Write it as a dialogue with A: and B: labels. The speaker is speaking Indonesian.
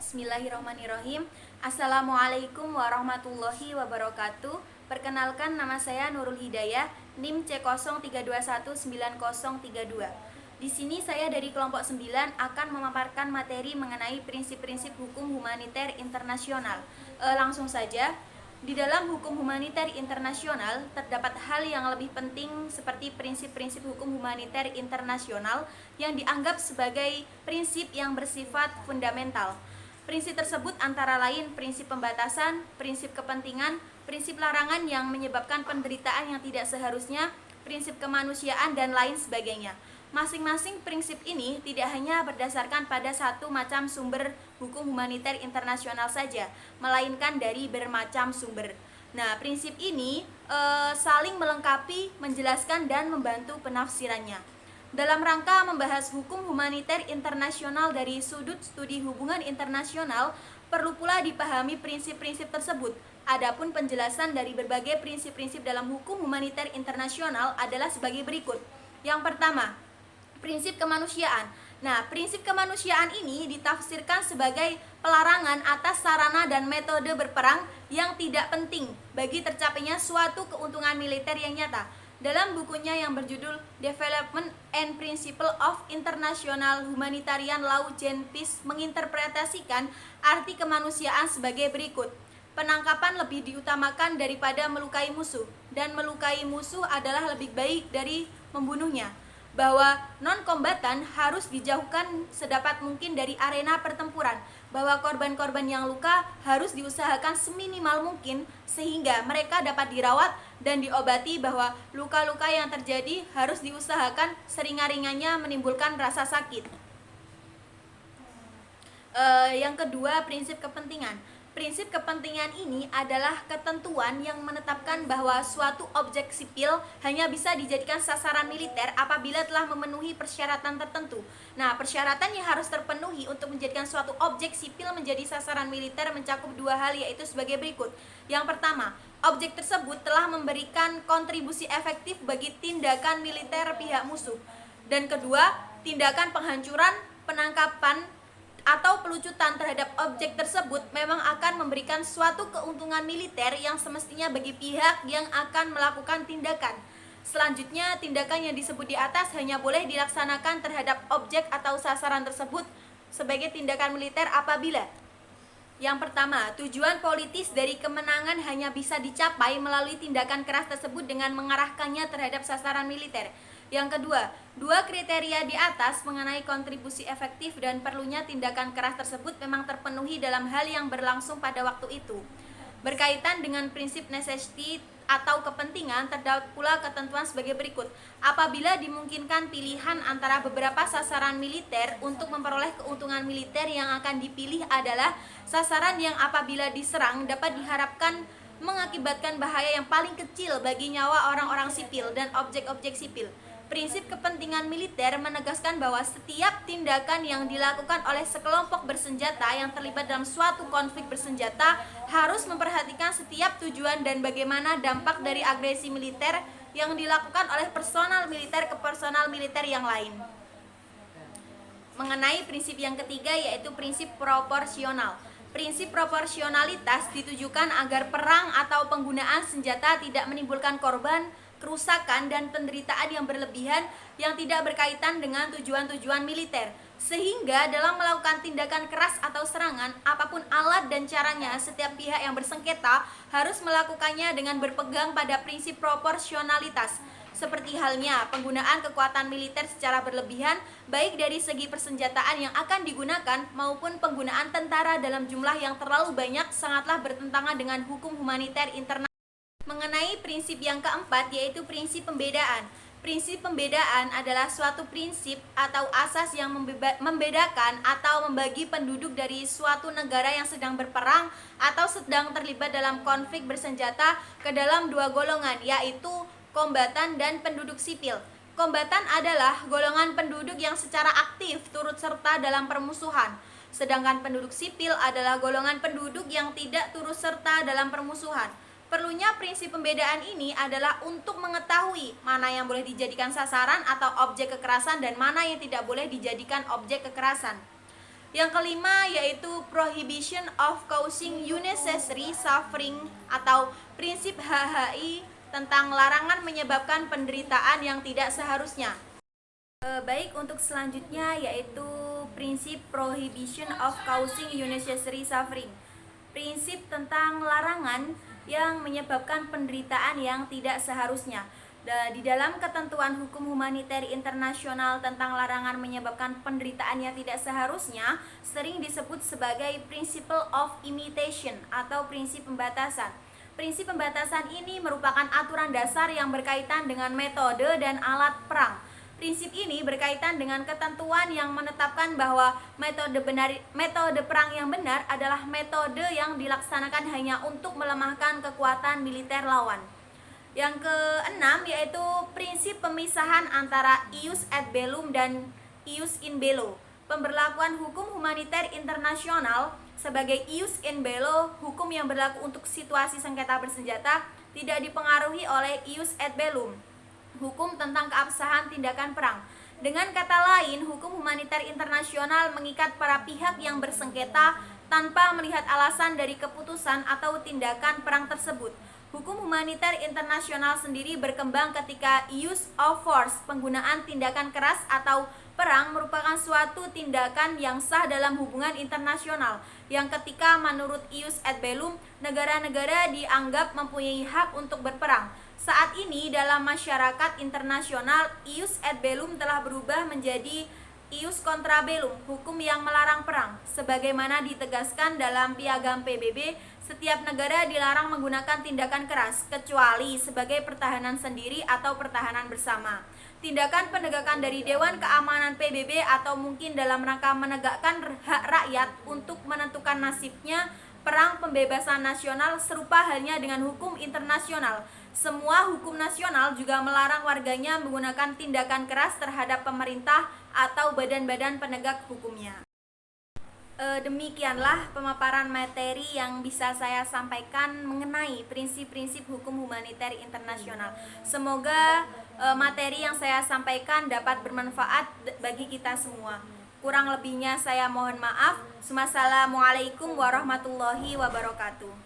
A: Bismillahirrahmanirrahim. Assalamualaikum warahmatullahi wabarakatuh. Perkenalkan, nama saya Nurul Hidayah, NIM C03219032. Di sini saya dari kelompok 9 akan memaparkan materi mengenai prinsip-prinsip hukum humaniter internasional. Langsung saja. Di dalam hukum humaniter internasional terdapat hal yang lebih penting seperti prinsip-prinsip hukum humaniter internasional yang dianggap sebagai prinsip yang bersifat fundamental. Prinsip tersebut antara lain prinsip pembatasan, prinsip kepentingan, prinsip larangan yang menyebabkan penderitaan yang tidak seharusnya, prinsip kemanusiaan, dan lain sebagainya. Masing-masing prinsip ini tidak hanya berdasarkan pada satu macam sumber hukum humaniter internasional saja, melainkan dari bermacam sumber. Nah, prinsip ini saling melengkapi, menjelaskan, dan membantu penafsirannya. Dalam rangka membahas hukum humaniter internasional dari sudut studi hubungan internasional, perlu pula dipahami prinsip-prinsip tersebut. Adapun penjelasan dari berbagai prinsip-prinsip dalam hukum humaniter internasional adalah sebagai berikut. Yang pertama, prinsip kemanusiaan. Nah, prinsip kemanusiaan ini ditafsirkan sebagai pelarangan atas sarana dan metode berperang yang tidak penting bagi tercapainya suatu keuntungan militer yang nyata. Dalam bukunya yang berjudul Development and Principle of International Humanitarian Law Gen Peace menginterpretasikan arti kemanusiaan sebagai berikut. Penangkapan lebih diutamakan daripada melukai musuh, dan melukai musuh adalah lebih baik dari membunuhnya. Bahwa non-kombatan harus dijauhkan sedapat mungkin dari arena pertempuran, bahwa korban-korban yang luka harus diusahakan seminimal mungkin sehingga mereka dapat dirawat dan diobati, bahwa luka-luka yang terjadi harus diusahakan seringan-ringannya menimbulkan rasa sakit. Yang kedua, prinsip kepentingan. Prinsip kepentingan ini adalah ketentuan yang menetapkan bahwa suatu objek sipil hanya bisa dijadikan sasaran militer apabila telah memenuhi persyaratan tertentu. Nah, persyaratan yang harus terpenuhi untuk menjadikan suatu objek sipil menjadi sasaran militer mencakup dua hal, yaitu sebagai berikut. Yang pertama, objek tersebut telah memberikan kontribusi efektif bagi tindakan militer pihak musuh. Dan kedua, tindakan penghancuran, penangkapan, atau pelucutan terhadap objek tersebut memang akan memberikan suatu keuntungan militer yang semestinya bagi pihak yang akan melakukan tindakan. Selanjutnya, tindakan yang disebut di atas hanya boleh dilaksanakan terhadap objek atau sasaran tersebut sebagai tindakan militer apabila: yang pertama, tujuan politis dari kemenangan hanya bisa dicapai melalui tindakan keras tersebut dengan mengarahkannya terhadap sasaran militer. Yang kedua, dua kriteria di atas mengenai kontribusi efektif dan perlunya tindakan keras tersebut memang terpenuhi dalam hal yang berlangsung pada waktu itu. Berkaitan dengan prinsip necessity atau kepentingan, terdapat pula ketentuan sebagai berikut. Apabila dimungkinkan pilihan antara beberapa sasaran militer untuk memperoleh keuntungan militer, yang akan dipilih adalah sasaran yang apabila diserang dapat diharapkan mengakibatkan bahaya yang paling kecil bagi nyawa orang-orang sipil dan objek-objek sipil. Prinsip kepentingan militer menegaskan bahwa setiap tindakan yang dilakukan oleh sekelompok bersenjata yang terlibat dalam suatu konflik bersenjata harus memperhatikan setiap tujuan dan bagaimana dampak dari agresi militer yang dilakukan oleh personal militer ke personal militer yang lain. Mengenai prinsip yang ketiga, yaitu prinsip proporsional. Prinsip proporsionalitas ditujukan agar perang atau penggunaan senjata tidak menimbulkan korban, kerusakan, dan penderitaan yang berlebihan yang tidak berkaitan dengan tujuan-tujuan militer. Sehingga dalam melakukan tindakan keras atau serangan, apapun alat dan caranya, setiap pihak yang bersengketa harus melakukannya dengan berpegang pada prinsip proporsionalitas. Seperti halnya penggunaan kekuatan militer secara berlebihan, baik dari segi persenjataan yang akan digunakan maupun penggunaan tentara dalam jumlah yang terlalu banyak, sangatlah bertentangan dengan hukum humaniter internasional. Mengenai prinsip yang keempat, yaitu prinsip pembedaan. Prinsip pembedaan adalah suatu prinsip atau asas yang membedakan atau membagi penduduk dari suatu negara yang sedang berperang atau sedang terlibat dalam konflik bersenjata ke dalam dua golongan, yaitu kombatan dan penduduk sipil. Kombatan adalah golongan penduduk yang secara aktif turut serta dalam permusuhan, sedangkan penduduk sipil adalah golongan penduduk yang tidak turut serta dalam permusuhan. Perlunya prinsip pembedaan ini adalah untuk mengetahui mana yang boleh dijadikan sasaran atau objek kekerasan dan mana yang tidak boleh dijadikan objek kekerasan. Yang kelima yaitu prohibition of causing unnecessary suffering atau prinsip HHI tentang larangan menyebabkan penderitaan yang tidak seharusnya. Baik, untuk selanjutnya yaitu prinsip prohibition of causing unnecessary suffering. Prinsip tentang larangan yang menyebabkan penderitaan yang tidak seharusnya. Di dalam ketentuan hukum humaniter internasional tentang larangan menyebabkan penderitaan yang tidak seharusnya sering disebut sebagai principle of imitation atau prinsip pembatasan. Prinsip pembatasan ini merupakan aturan dasar yang berkaitan dengan metode dan alat perang. Prinsip ini berkaitan dengan ketentuan yang menetapkan bahwa metode perang yang benar adalah metode yang dilaksanakan hanya untuk melemahkan kekuatan militer lawan. Yang keenam yaitu prinsip pemisahan antara ius et bellum dan ius in bello. Pemberlakuan hukum humaniter internasional sebagai ius in bello, hukum yang berlaku untuk situasi sengketa bersenjata, tidak dipengaruhi oleh ius et bellum, hukum tentang keabsahan tindakan perang. Dengan kata lain, hukum humaniter internasional mengikat para pihak yang bersengketa tanpa melihat alasan dari keputusan atau tindakan perang tersebut. Hukum humaniter internasional sendiri berkembang ketika use of force, penggunaan tindakan keras atau perang merupakan suatu tindakan yang sah dalam hubungan internasional, yang ketika menurut ius et bellum, negara-negara dianggap mempunyai hak untuk berperang. Saat ini dalam masyarakat internasional, ius et bellum telah berubah menjadi ius contra bellum, hukum yang melarang perang. Sebagaimana ditegaskan dalam Piagam PBB, setiap negara dilarang menggunakan tindakan keras, kecuali sebagai pertahanan sendiri atau pertahanan bersama. Tindakan penegakan dari Dewan Keamanan PBB atau mungkin dalam rangka menegakkan hak rakyat untuk menentukan nasibnya, perang pembebasan nasional serupa halnya dengan hukum internasional. Semua hukum nasional juga melarang warganya menggunakan tindakan keras terhadap pemerintah atau badan-badan penegak hukumnya. Demikianlah pemaparan materi yang bisa saya sampaikan mengenai prinsip-prinsip hukum humaniter internasional. Semoga materi yang saya sampaikan dapat bermanfaat bagi kita semua. Kurang lebihnya saya mohon maaf. Wassalamualaikum warahmatullahi wabarakatuh.